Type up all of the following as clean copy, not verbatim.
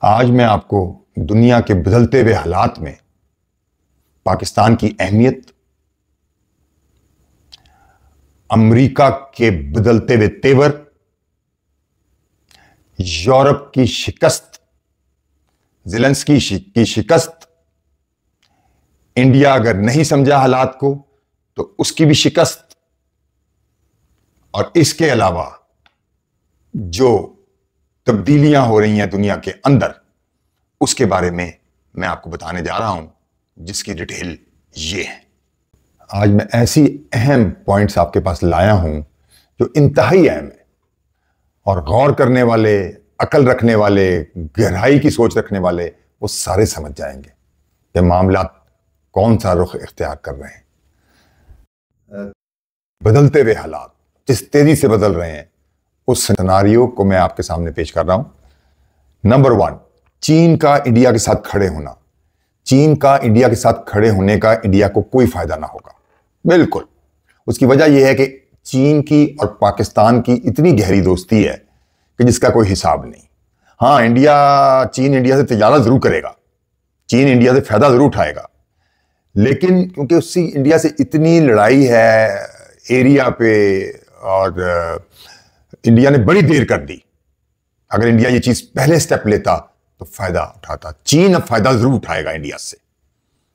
आज मैं आपको दुनिया के बदलते हुए हालात में पाकिस्तान की अहमियत, अमेरिका के बदलते हुए तेवर, यूरोप की शिकस्त, ज़ेलेंस्की की शिकस्त, इंडिया अगर नहीं समझा हालात को तो उसकी भी शिकस्त, और इसके अलावा जो तब्दीलियां हो रही हैं दुनिया के अंदर, उसके बारे में मैं आपको बताने जा रहा हूं, जिसकी डिटेल ये है। आज मैं ऐसी अहम पॉइंट्स आपके पास लाया हूं जो इंतहाई अहम है और गौर करने वाले, अकल रखने वाले, गहराई की सोच रखने वाले वो सारे समझ जाएंगे कि मामला कौन सा रुख इख्तियार कर रहे हैं। बदलते हुए हालात जिस तेजी से बदल रहे हैं, उस सिनेरियो को मैं आपके सामने पेश कर रहा हूं। नंबर 1, चीन का इंडिया के साथ खड़े होना। चीन का इंडिया के साथ खड़े होने का इंडिया को कोई फायदा ना होगा, बिल्कुल। उसकी वजह यह है कि चीन की और पाकिस्तान की इतनी गहरी दोस्ती है कि जिसका कोई हिसाब नहीं। हां, चीन इंडिया से तिजारत जरूर करेगा, चीन इंडिया से फायदा जरूर उठाएगा, लेकिन क्योंकि उसकी इंडिया से इतनी लड़ाई है एरिया पे और इंडिया ने बड़ी देर कर दी। अगर इंडिया ये चीज पहले स्टेप लेता तो फायदा उठाता। चीन अब फायदा जरूर उठाएगा इंडिया से,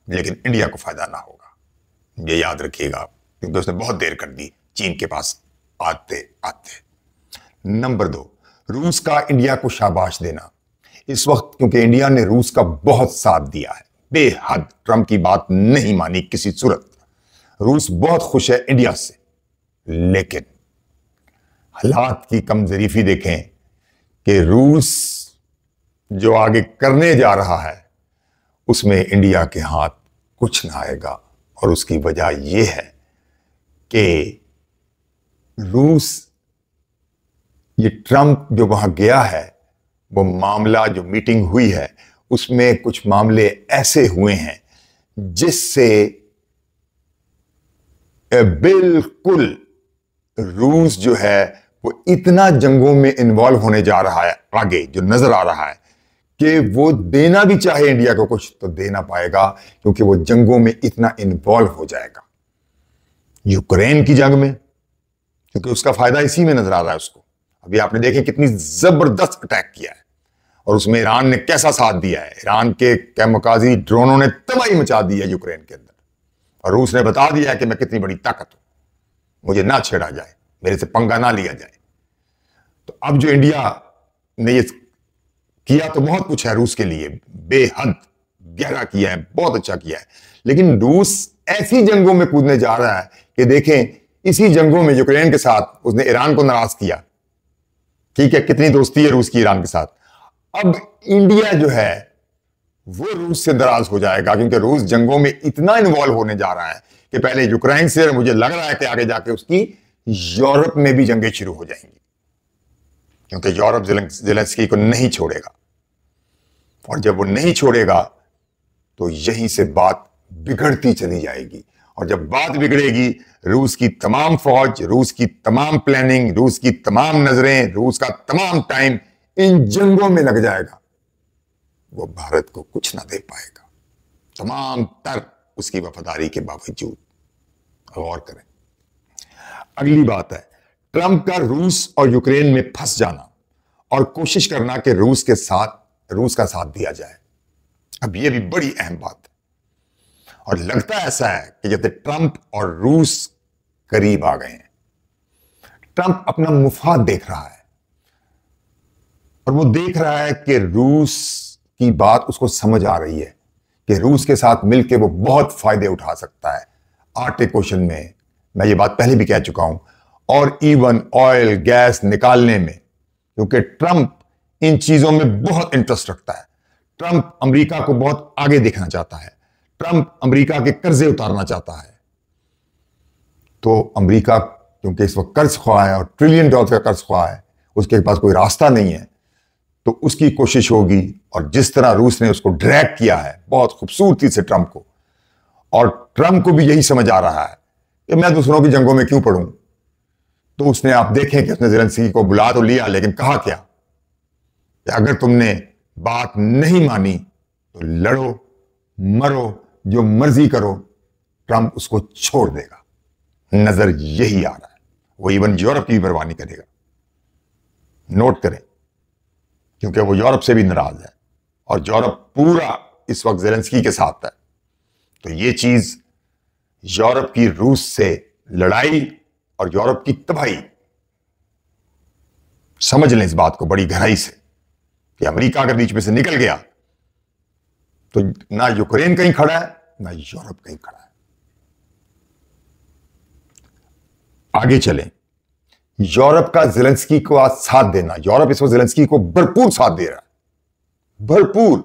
लेकिन इंडिया को फायदा ना होगा, ये याद रखिएगा, क्योंकि उसने बहुत देर कर दी चीन के पास आते आते। नंबर 2, रूस का इंडिया को शाबाश देना। इस वक्त क्योंकि इंडिया ने रूस का बहुत साथ दिया है, बेहद, ट्रंप की बात नहीं मानी किसी सूरत, रूस बहुत खुश है इंडिया से, लेकिन हालात की कमजरीफी देखें कि रूस जो आगे करने जा रहा है उसमें इंडिया के हाथ कुछ ना आएगा। और उसकी वजह यह है कि रूस, ये ट्रंप जो वहां गया है, वो मामला, जो मीटिंग हुई है, उसमें कुछ मामले ऐसे हुए हैं जिससे बिल्कुल रूस जो है वो इतना जंगों में इन्वॉल्व होने जा रहा है, आगे जो नजर आ रहा है कि वो देना भी चाहे इंडिया को कुछ तो दे ना पाएगा, क्योंकि वो जंगों में इतना इन्वॉल्व हो जाएगा। यूक्रेन की जंग में, क्योंकि उसका फायदा इसी में नजर आ रहा है उसको। अभी आपने देखे कितनी जबरदस्त अटैक किया है और उसमें ईरान ने कैसा साथ दिया है। ईरान के कैमकाजी ड्रोनों ने तबाही मचा दी है यूक्रेन के अंदर, और रूस ने बता दिया है कि मैं कितनी बड़ी ताकत हूं, मुझे ना छेड़ा जाए, मेरे से पंगा ना लिया जाए। तो अब जो इंडिया ने ये किया तो बहुत कुछ है रूस के लिए, बेहद गहरा किया है, बहुत अच्छा किया है, लेकिन रूस ऐसी जंगों में कूदने जा रहा है कि देखें, इसी जंगों में यूक्रेन के साथ उसने ईरान को नाराज किया। ठीक है, कितनी दोस्ती है रूस की ईरान के साथ। अब इंडिया जो है वो रूस से नाराज हो जाएगा, क्योंकि रूस जंगों में इतना इन्वॉल्व होने जा रहा है कि पहले यूक्रेन से, मुझे लग रहा है कि आगे जाके उसकी यूरोप में भी जंगें शुरू हो जाएंगी, क्योंकि यूरोप ज़ेलेंस्की को नहीं छोड़ेगा, और जब वो नहीं छोड़ेगा तो यहीं से बात बिगड़ती चली जाएगी। और जब बात बिगड़ेगी, रूस की तमाम फौज, रूस की तमाम प्लानिंग, रूस की तमाम नजरें, रूस का तमाम टाइम इन जंगों में लग जाएगा, वो भारत को कुछ ना दे पाएगा, तमाम तर उसकी वफादारी के बावजूद। गौर करें। अगली बात है ट्रंप का रूस और यूक्रेन में फंस जाना और कोशिश करना कि रूस का साथ दिया जाए। अब यह भी बड़ी अहम बात है, और लगता ऐसा है कि जैसे ट्रंप और रूस करीब आ गए हैं। ट्रंप अपना मुफाद देख रहा है, और वो देख रहा है कि रूस की बात उसको समझ आ रही है कि रूस के साथ मिलकर वो बहुत फायदे उठा सकता है। आर्टिक ओशन में, मैं ये बात पहले भी कह चुका हूं, और इवन ऑयल गैस निकालने में, क्योंकि ट्रंप इन चीजों में बहुत इंटरेस्ट रखता है। ट्रंप अमेरिका को बहुत आगे देखना चाहता है, ट्रंप अमेरिका के कर्जे उतारना चाहता है। तो अमेरिका क्योंकि इस वक्त कर्ज ख्वाह है और $1 ट्रिलियन का कर्ज ख्वाह है, उसके पास कोई रास्ता नहीं है, तो उसकी कोशिश होगी। और जिस तरह रूस ने उसको ड्रैग किया है बहुत खूबसूरती से ट्रंप को, और ट्रंप को भी यही समझ आ रहा है कि मैं दूसरों की जंगों में क्यों पड़ूं, तो उसने, आप देखें कि उसने ज़ेलेंस्की को बुला तो लिया, लेकिन कहा क्या कि अगर तुमने बात नहीं मानी तो लड़ो, मरो, जो मर्जी करो, ट्रंप उसको छोड़ देगा। नजर यही आ रहा है। वो इवन यूरोप की भी परवाह नहीं करेगा। नोट करें, क्योंकि वो यूरोप से भी नाराज है और यूरोप पूरा इस वक्त ज़ेलेंस्की के साथ है। तो ये चीज यूरोप की रूस से लड़ाई और यूरोप की तबाही, समझ लें इस बात को बड़ी गहराई से कि अमेरिका अगर बीच में से निकल गया तो ना यूक्रेन कहीं खड़ा है, ना यूरोप कहीं खड़ा है। आगे चलें। यूरोप का ज़ेलेंस्की को आज साथ देना, यूरोप इस वक्त ज़ेलेंस्की को भरपूर साथ दे रहा है, भरपूर,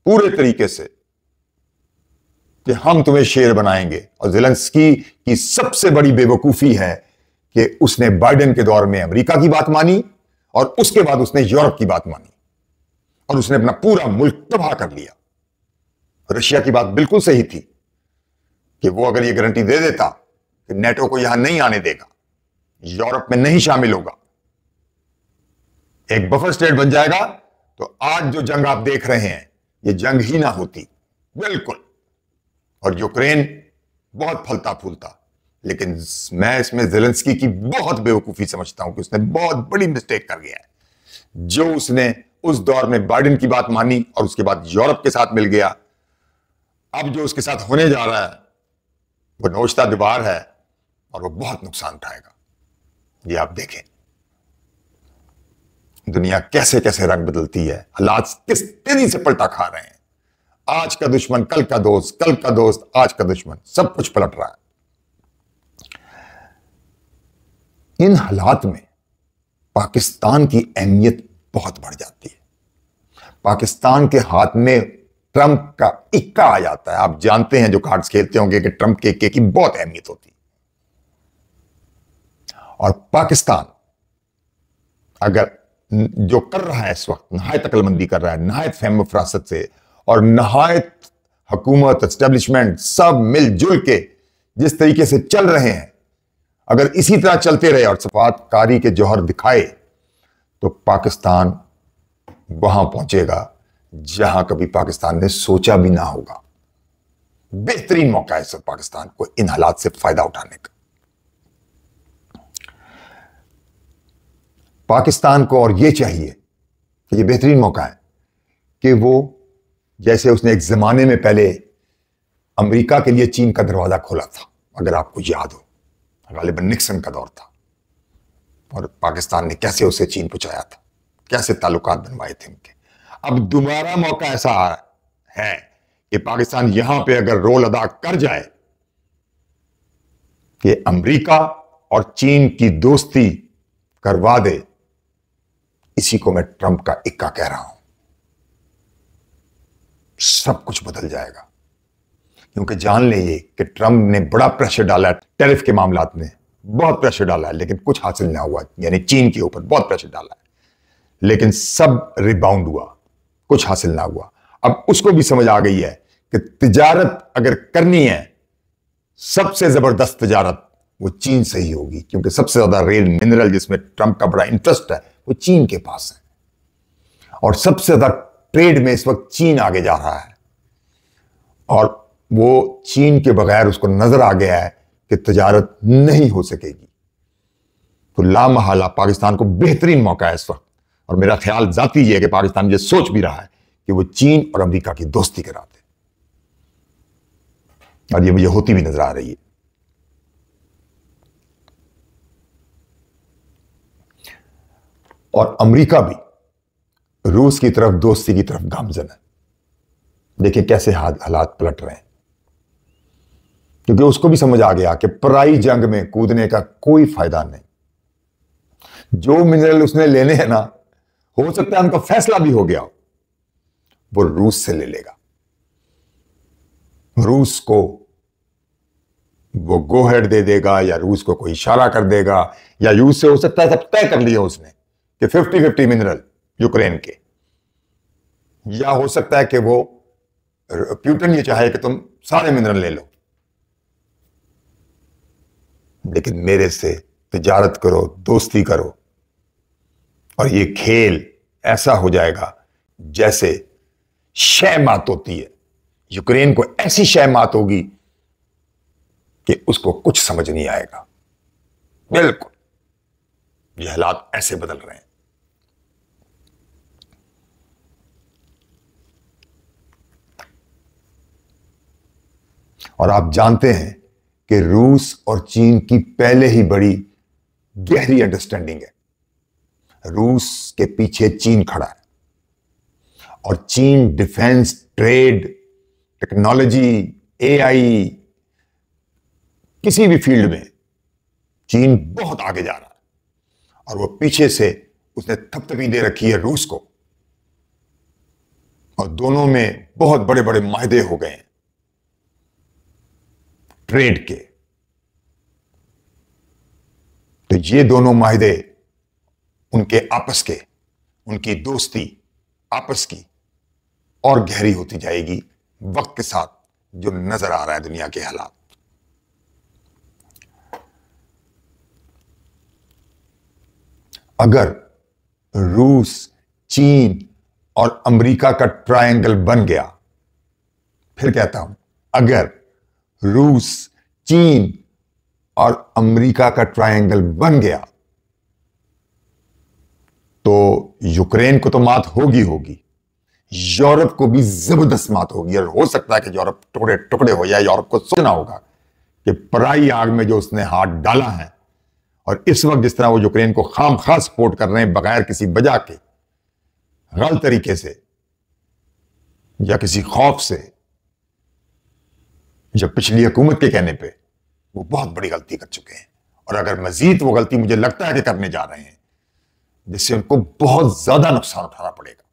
पूरे तरीके से कि हम तुम्हें शेर बनाएंगे। और ज़ेलेंस्की की सबसे बड़ी बेवकूफी है कि उसने बाइडेन के दौर में अमेरिका की बात मानी और उसके बाद उसने यूरोप की बात मानी और उसने अपना पूरा मुल्क तबाह कर लिया। रशिया की बात बिल्कुल सही थी कि वो अगर ये गारंटी दे देता कि नेटो को यहां नहीं आने देगा, यूरोप में नहीं शामिल होगा, एक बफर स्टेट बन जाएगा, तो आज जो जंग आप देख रहे हैं ये जंग ही ना होती, बिल्कुल। और यूक्रेन बहुत फलता फूलता। लेकिन मैं इसमें ज़ेलेंस्की की बहुत बेवकूफी समझता हूं कि उसने बहुत बड़ी मिस्टेक कर गया है जो उसने उस दौर में बाइडेन की बात मानी और उसके बाद यूरोप के साथ मिल गया। अब जो उसके साथ होने जा रहा है वो नोचता दीवार है और वो बहुत नुकसान उठाएगा। ये आप देखें दुनिया कैसे कैसे रंग बदलती है, हालात किस तेजी से पलटा खा रहे हैं। आज का दुश्मन कल का दोस्त, कल का दोस्त आज का दुश्मन, सब कुछ पलट रहा है। इन हालात में पाकिस्तान की अहमियत बहुत बढ़ जाती है। पाकिस्तान के हाथ में ट्रंप का इक्का आ जाता है। आप जानते हैं जो कार्ड्स खेलते होंगे कि ट्रंप के इक्के की बहुत अहमियत होती है। और पाकिस्तान अगर जो कर रहा है इस वक्त, नहायत अक्लमंदी कर रहा है, नहायत फहम फरासत से, और नहायत हुकूमत, एस्टेब्लिशमेंट सब मिलजुल के जिस तरीके से चल रहे हैं, अगर इसी तरह चलते रहे और सफातकारी के जौहर दिखाए तो पाकिस्तान वहां पहुंचेगा जहां कभी पाकिस्तान ने सोचा भी ना होगा। बेहतरीन मौका है सर पाकिस्तान को इन हालात से फायदा उठाने का। पाकिस्तान को और यह चाहिए कि यह बेहतरीन मौका है कि वो, जैसे उसने एक जमाने में पहले अमेरिका के लिए चीन का दरवाजा खोला था, अगर आपको याद हो, गालिबन निक्सन का दौर था, और पाकिस्तान ने कैसे उसे चीन पहुंचाया था, कैसे ताल्लुकात बनवाए थे उनके। अब दोबारा मौका ऐसा है कि पाकिस्तान यहां पे अगर रोल अदा कर जाए कि अमेरिका और चीन की दोस्ती करवा दे, इसी को मैं ट्रंप का इक्का कह रहा हूं। सब कुछ बदल जाएगा, क्योंकि जान ले ये कि ट्रंप ने बड़ा प्रेशर डाला है, टैरिफ के मामलात में बहुत प्रेशर डाला है, लेकिन कुछ हासिल ना हुआ। यानी चीन के ऊपर बहुत प्रेशर डाला है, लेकिन सब रिबाउंड हुआ, कुछ हासिल ना हुआ। अब उसको भी समझ आ गई है कि तिजारत अगर करनी है, सबसे जबरदस्त तिजारत वो चीन से ही होगी, क्योंकि सबसे ज्यादा रेल मिनरल जिसमें ट्रंप का बड़ा इंटरेस्ट है वो चीन के पास है, और सबसे ज्यादा ट्रेड में इस वक्त चीन आगे जा रहा है। और वो चीन के बगैर उसको नजर आ गया है कि तिजारत नहीं हो सकेगी। तो लामहला पाकिस्तान को बेहतरीन मौका है इस वक्त, और मेरा ख्याल जाती ये है कि पाकिस्तान ये सोच भी रहा है कि वो चीन और अमेरिका की दोस्ती करा दे, और ये मुझे होती भी नजर आ रही है। और अमेरिका भी रूस की तरफ दोस्ती की तरफ गामजन है। देखिए कैसे हालात पलट रहे हैं, क्योंकि उसको भी समझ आ गया कि पराई जंग में कूदने का कोई फायदा नहीं। जो मिनरल उसने लेने हैं ना, हो सकता है उनका फैसला भी हो गया हो, वो रूस से ले लेगा। रूस को वो गो हेड दे देगा, या रूस को कोई इशारा कर देगा, या रूस से हो सकता है सब तय कर लिया उसने कि 50-50 मिनरल यूक्रेन के, या हो सकता है कि वो प्यूटन ये चाहे कि तुम सारे मिनरल ले लो, लेकिन मेरे से तिजारत करो, दोस्ती करो। और ये खेल ऐसा हो जाएगा जैसे शय मात होती है, यूक्रेन को ऐसी शय मात होगी कि उसको कुछ समझ नहीं आएगा। बिल्कुल ये हालात ऐसे बदल रहे हैं। और आप जानते हैं कि रूस और चीन की पहले ही बड़ी गहरी अंडरस्टैंडिंग है। रूस के पीछे चीन खड़ा है और चीन डिफेंस, ट्रेड, टेक्नोलॉजी, एआई, किसी भी फील्ड में चीन बहुत आगे जा रहा है और वो पीछे से उसने थपथपी दे रखी है रूस को, और दोनों में बहुत बड़े बड़े माहदे हो गए हैं ट्रेड के। तो ये दोनों माहदे, उनके आपस के, उनकी दोस्ती आपस की और गहरी होती जाएगी वक्त के साथ, जो नजर आ रहा है दुनिया के हालात। अगर रूस, चीन और अमेरिका का ट्रायंगल बन गया, फिर कहता हूं, अगर रूस, चीन और अमेरिका का ट्रायंगल बन गया तो यूक्रेन को तो मात होगी होगी, यूरोप को भी जबरदस्त मात होगी। और हो सकता है कि यूरोप टुकड़े टुकड़े हो जाए। यूरोप को सोचना होगा कि पराई आग में जो उसने हाथ डाला है, और इस वक्त जिस तरह वो यूक्रेन को खामखा सपोर्ट कर रहे हैं बगैर किसी वजह के, गलत तरीके से या किसी खौफ से, जब पिछली हुकूमत के कहने पे, वो बहुत बड़ी गलती कर चुके हैं। और अगर मजीद वो गलती मुझे लगता है कि करने जा रहे हैं, जिससे उनको बहुत ज्यादा नुकसान उठाना पड़ेगा।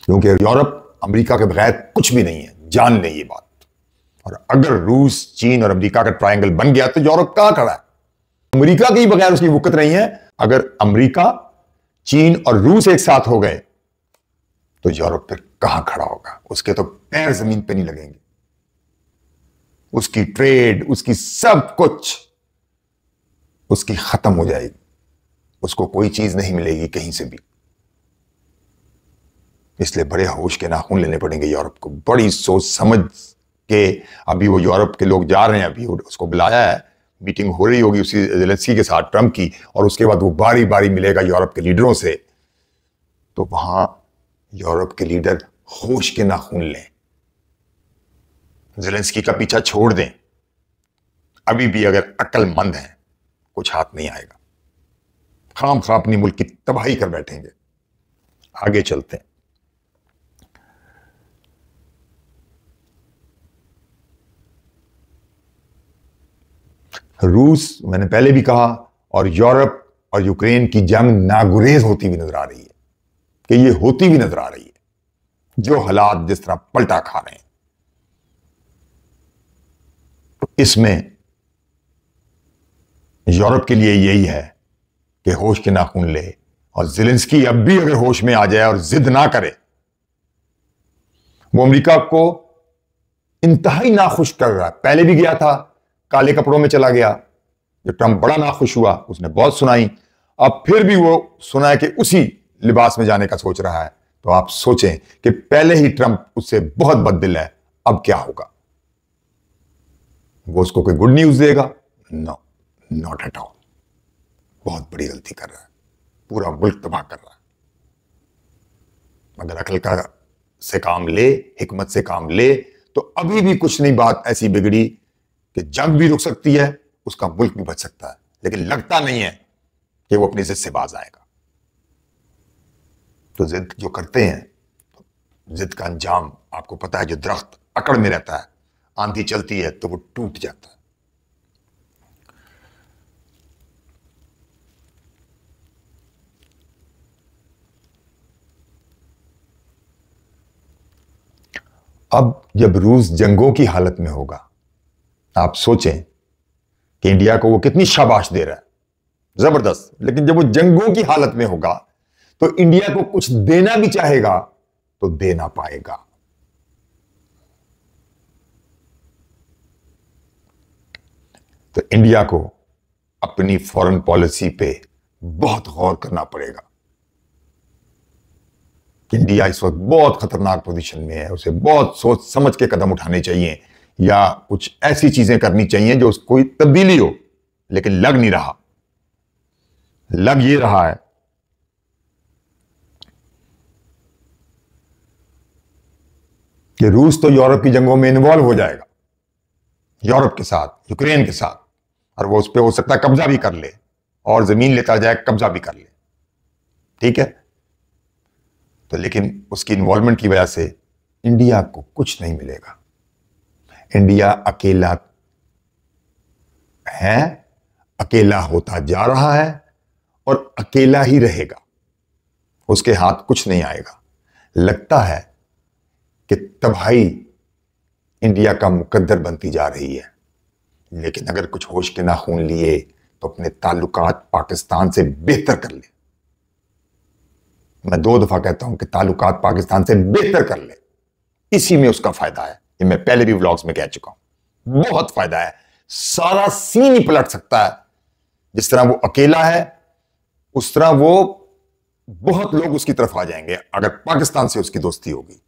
क्योंकि यूरोप अमेरिका के बगैर कुछ भी नहीं है, जान लें ये बात। और अगर रूस, चीन और अमेरिका का ट्रायंगल बन गया तो यूरोप कहां खड़ा है? अमेरिका के ही बगैर उसकी वक़्त नहीं है। अगर अमेरिका, चीन और रूस एक साथ हो गए तो यूरोप फिर कहां खड़ा होगा? उसके तो पैर जमीन पे नहीं लगेंगे। उसकी ट्रेड, उसकी सब कुछ उसकी खत्म हो जाएगी। उसको कोई चीज नहीं मिलेगी कहीं से भी। इसलिए बड़े होश के नाखून लेने पड़ेंगे यूरोप को, बड़ी सोच समझ के। अभी वो यूरोप के लोग जा रहे हैं, अभी उसको बुलाया है, मीटिंग हो रही होगी उसी ज़ेलेंस्की के साथ, ट्रंप की, और उसके बाद वो बारी बारी मिलेगा यूरोप के लीडरों से। तो वहां यूरोप के लीडर होश के नाखून लें, ज़ेलेंस्की का पीछा छोड़ दें। अभी भी अगर अक्लमंद हैं, कुछ हाथ नहीं आएगा। खाम खा अपनी मुल्क की तबाही कर बैठेंगे। आगे चलते हैं। रूस, मैंने पहले भी कहा, और यूरोप और यूक्रेन की जंग नागुरेज होती हुई नजर आ रही है, कि ये होती हुई नजर आ रही है। जो हालात जिस तरह पलटा खा रहे हैं, तो इसमें यूरोप के लिए यही है कि होश के नाखून ले, और ज़ेलेंस्की अब भी अगर होश में आ जाए और जिद ना करे, वो अमेरिका को इंतहाई नाखुश कर रहा है। पहले भी गया था, काले कपड़ों में चला गया, जब ट्रंप बड़ा नाखुश हुआ उसने बहुत सुनाई। अब फिर भी वो सुना है कि उसी लिबास में जाने का सोच रहा है। तो आप सोचें कि पहले ही ट्रंप उससे बहुत बददिल है, अब क्या होगा? वो उसको कोई गुड न्यूज देगा? No, not at all. बहुत बड़ी गलती कर रहा है, पूरा मुल्क तबाह कर रहा है। अगर अकल का से काम ले, हिकमत से काम ले, तो अभी भी कुछ नहीं बात ऐसी बिगड़ी कि जंग भी रुक सकती है, उसका मुल्क भी बच सकता है। लेकिन लगता नहीं है कि वो अपनी जिद से बाज आएगा। तो जिद जो करते हैं, तो जिद का अंजाम आपको पता है। जो दरख्त अकड़ में रहता है, आंधी चलती है तो वो टूट जाता है। अब जब रूस जंगों की हालत में होगा, आप सोचें कि इंडिया को वो कितनी शाबाश दे रहा है, जबरदस्त। लेकिन जब वो जंगों की हालत में होगा तो इंडिया को कुछ देना भी चाहेगा तो दे ना पाएगा। तो इंडिया को अपनी फॉरेन पॉलिसी पे बहुत गौर करना पड़ेगा। इंडिया इस वक्त बहुत खतरनाक पोजीशन में है, उसे बहुत सोच समझ के कदम उठाने चाहिए, या कुछ ऐसी चीजें करनी चाहिए जो कोई तब्दीली हो, लेकिन लग नहीं रहा। लग ये रहा है कि रूस तो यूरोप की जंगों में इन्वॉल्व हो जाएगा, यूरोप के साथ, यूक्रेन के साथ, और वो उस पर हो सकता है कब्जा भी कर ले, और जमीन लेता जाए, कब्जा भी कर ले। ठीक है, तो लेकिन उसकी इन्वॉल्वमेंट की वजह से इंडिया को कुछ नहीं मिलेगा। इंडिया अकेला है, अकेला होता जा रहा है और अकेला ही रहेगा। उसके हाथ कुछ नहीं आएगा। लगता है कि तबाही इंडिया का मुकद्दर बनती जा रही है, लेकिन अगर कुछ होश के नाखून लिए तो अपने ताल्लुकात पाकिस्तान से बेहतर कर ले। मैं 2 दफा कहता हूं कि ताल्लुकात पाकिस्तान से बेहतर कर ले, इसी में उसका फायदा है। ये मैं पहले भी व्लॉग्स में कह चुका हूं, बहुत फायदा है। सारा सीन ही पलट सकता है। जिस तरह वो अकेला है, उस तरह वो बहुत लोग उसकी तरफ आ जाएंगे अगर पाकिस्तान से उसकी दोस्ती होगी।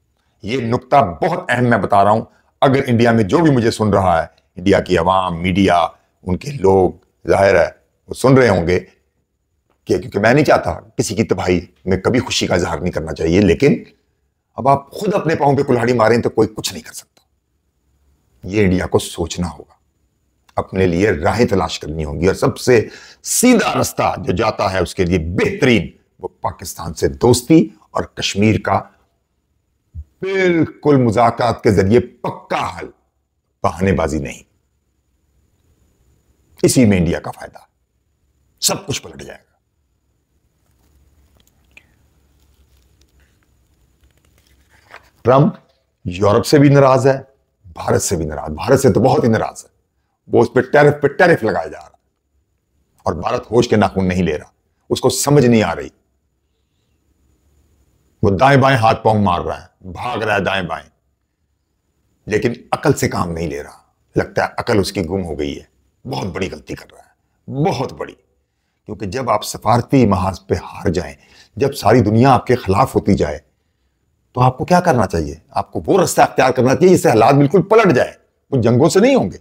ये नुक्ता बहुत अहम मैं बता रहा हूं। अगर इंडिया में जो भी मुझे सुन रहा है, इंडिया की आवाम, मीडिया, उनके लोग, जाहिर है वो सुन रहे होंगे, क्योंकि मैं नहीं चाहता किसी की तबाही में कभी खुशी का इजहार नहीं करना चाहिए, लेकिन अब आप खुद अपने पांव पे कुल्हाड़ी मारें तो कोई कुछ नहीं कर सकता। ये इंडिया को सोचना होगा, अपने लिए राहें तलाश करनी होंगी, और सबसे सीधा रास्ता जो जाता है उसके लिए बेहतरीन, वो पाकिस्तान से दोस्ती और कश्मीर का बिल्कुल मुज़ाकरात के जरिए पक्का हल, बहानेबाजी नहीं। इसी में इंडिया का फायदा, सब कुछ पलट जाएगा। ट्रंप यूरोप से भी नाराज है, भारत से भी नाराज, भारत से तो बहुत ही नाराज है। वो उस पर टैरिफ लगाया जा रहा है, और भारत होश के नाखून नहीं ले रहा, उसको समझ नहीं आ रही। वो दाएं बाएं हाथ पांव मार रहा है, भाग रहा है दाएं बाएं, लेकिन अकल से काम नहीं ले रहा। लगता है अकल उसकी गुम हो गई है। बहुत बड़ी गलती कर रहा है, बहुत बड़ी। क्योंकि जब आप सफारती महाज पे हार जाएं, जब सारी दुनिया आपके खिलाफ होती जाए, तो आपको क्या करना चाहिए? आपको वो रास्ता अख्तियार करना चाहिए जिससे हालात बिल्कुल पलट जाए। वो जंगों से नहीं होंगे,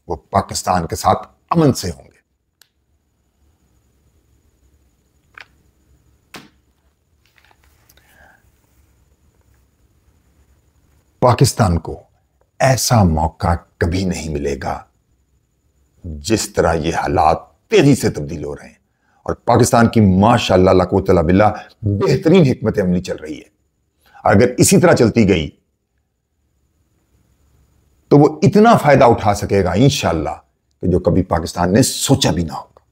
वो पाकिस्तान के साथ अमन से होंगे। पाकिस्तान को ऐसा मौका कभी नहीं मिलेगा जिस तरह ये हालात तेजी से तब्दील हो रहे हैं, और पाकिस्तान की माशाअल्लाह ला कुव्वत इल्ला बिल्लाह बेहतरीन हिकमत अमली चल रही है। अगर इसी तरह चलती गई तो वो इतना फायदा उठा सकेगा इंशाअल्लाह कि जो कभी पाकिस्तान ने सोचा भी ना होगा।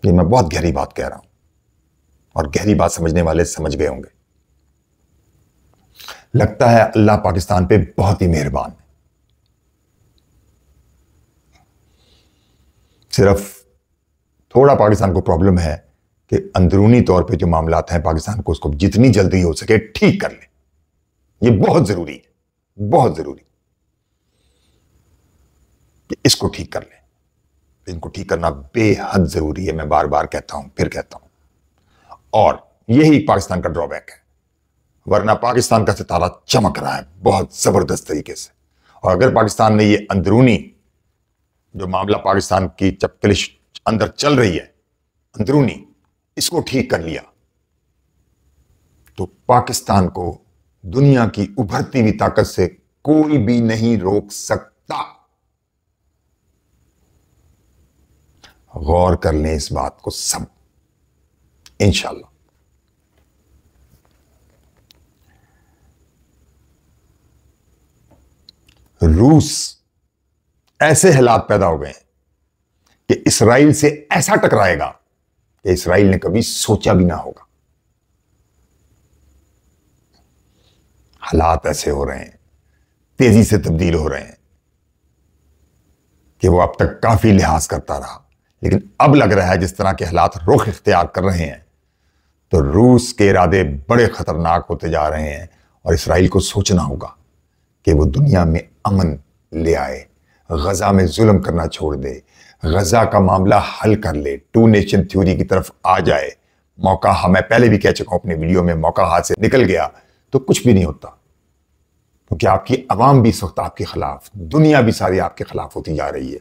ये मैं बहुत गहरी बात कह रहा हूं, और गहरी बात समझने वाले समझ गए होंगे। लगता है अल्लाह पाकिस्तान पे बहुत ही मेहरबान है। सिर्फ थोड़ा पाकिस्तान को प्रॉब्लम है कि अंदरूनी तौर पे जो मामलात हैं पाकिस्तान को उसको जितनी जल्दी हो सके ठीक कर ले। ये बहुत जरूरी है, बहुत जरूरी कि इसको ठीक कर ले। इनको ठीक करना बेहद जरूरी है, मैं बार बार कहता हूं, फिर कहता हूं। और यही पाकिस्तान का ड्रॉबैक है, वरना पाकिस्तान का सितारा चमक रहा है बहुत जबरदस्त तरीके से। और अगर पाकिस्तान ने ये अंदरूनी जो मामला पाकिस्तान की चपकलिश अंदर चल रही है, अंदरूनी, इसको ठीक कर लिया तो पाकिस्तान को दुनिया की उभरती हुई ताकत से कोई भी नहीं रोक सकता। गौर कर लें इस बात को सब, इंशाअल्लाह। रूस ऐसे हालात पैदा हो गए कि इसराइल से ऐसा टकराएगा कि इसराइल ने कभी सोचा भी ना होगा। हालात ऐसे हो रहे हैं, तेजी से तब्दील हो रहे हैं कि वो अब तक काफी लिहाज करता रहा, लेकिन अब लग रहा है जिस तरह के हालात रुख इख्तियार कर रहे हैं तो रूस के इरादे बड़े खतरनाक होते जा रहे हैं, और इसराइल को सोचना होगा कि वो दुनिया में अमन ले आए, गजा में जुल्म करना छोड़ दे, गजा का मामला हल कर ले, 2 नेशन थ्योरी की तरफ आ जाए, मौका, मैं पहले भी कह चुका हूं अपने वीडियो में, मौका हाथ से निकल गया तो कुछ भी नहीं होता, क्योंकि आपकी आवाम भी इस वक्त आपके खिलाफ, दुनिया भी सारी आपके खिलाफ होती जा रही है।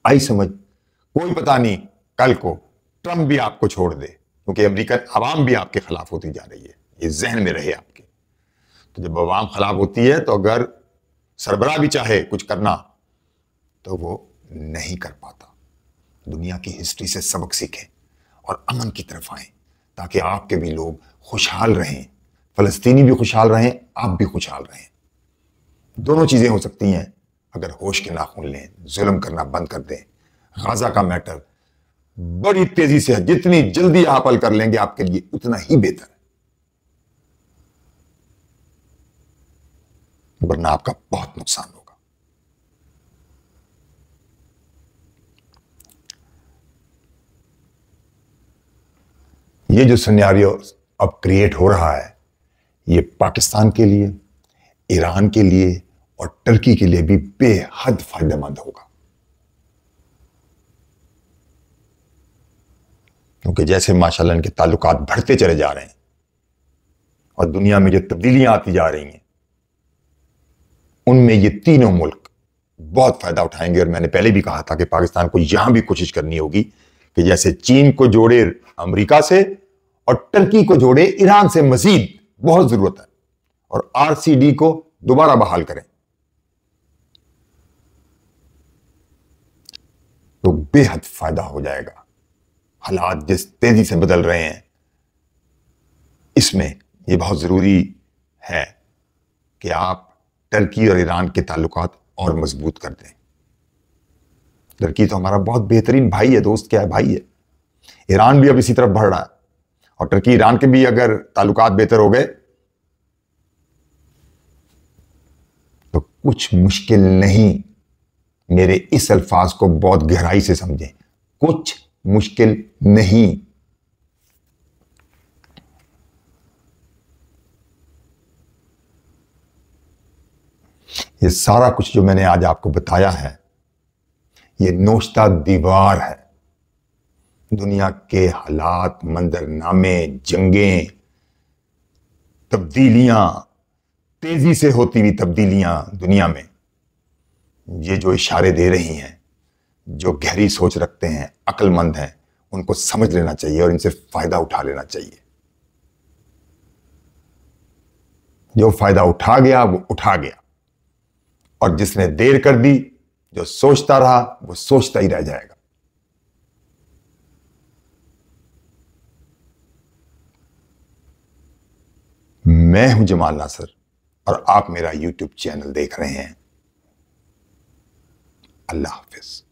आई समझ, कोई पता नहीं कल को ट्रंप भी आपको छोड़ दे, क्योंकि अमेरिकन आवाम भी आपके खिलाफ होती जा रही है, ये जहन में रहे आपके। तो जब आवाम खिलाफ होती है तो अगर सरबराह भी चाहे कुछ करना तो वो नहीं कर पाता। दुनिया की हिस्ट्री से सबक सीखें और अमन की तरफ आएं, ताकि आपके भी लोग खुशहाल रहें, फलस्तीनी भी खुशहाल रहें, आप भी खुशहाल रहें। दोनों चीजें हो सकती हैं अगर होश के नाखून लें, जुल्म करना बंद कर दें। गाजा का मैटर बड़ी तेजी से है, जितनी जल्दी आप हल कर लेंगे आपके लिए उतना ही बेहतर है, वरना आपका बहुत नुकसान होगा। ये जो सिनेरियो अब क्रिएट हो रहा है, ये पाकिस्तान के लिए, ईरान के लिए और टर्की के लिए भी बेहद फायदेमंद होगा, क्योंकि जैसे माशाल्लाह इनके ताल्लुकात बढ़ते चले जा रहे हैं और दुनिया में जो तब्दीलियां आती जा रही हैं, उनमें ये तीनों मुल्क बहुत फायदा उठाएंगे। और मैंने पहले भी कहा था कि पाकिस्तान को यहां भी कोशिश करनी होगी कि जैसे चीन को जोड़े अमेरिका से और टर्की को जोड़े ईरान से, मजीद बहुत जरूरत है, और आरसीडी को दोबारा बहाल करें तो बेहद फायदा हो जाएगा। हालात जिस तेजी से बदल रहे हैं, इसमें यह बहुत जरूरी है कि आप टर्की और ईरान के ताल्लुकात और मजबूत कर दें। टर्की तो हमारा बहुत बेहतरीन भाई है, दोस्त क्या है, भाई है। ईरान भी अब इसी तरफ बढ़ रहा है, और टर्की ईरान के भी अगर ताल्लुकात बेहतर हो गए तो कुछ मुश्किल नहीं, मेरे इस अल्फाज को बहुत गहराई से समझें, कुछ मुश्किल नहीं। ये सारा कुछ जो मैंने आज आपको बताया है, ये नोश्ता दीवार है। दुनिया के हालात, मंजरनामे, जंगें, तब्दीलियां, तेजी से होती हुई तब्दीलियां दुनिया में, ये जो इशारे दे रही हैं, जो गहरी सोच रखते हैं, अक्लमंद हैं, उनको समझ लेना चाहिए और इनसे फायदा उठा लेना चाहिए। जो फायदा उठा गया वो उठा गया, और जिसने देर कर दी, जो सोचता रहा वो सोचता ही रह जाएगा। मैं हूं जमाल नासिर और आप मेरा YouTube चैनल देख रहे हैं। अल्लाह हाफिज।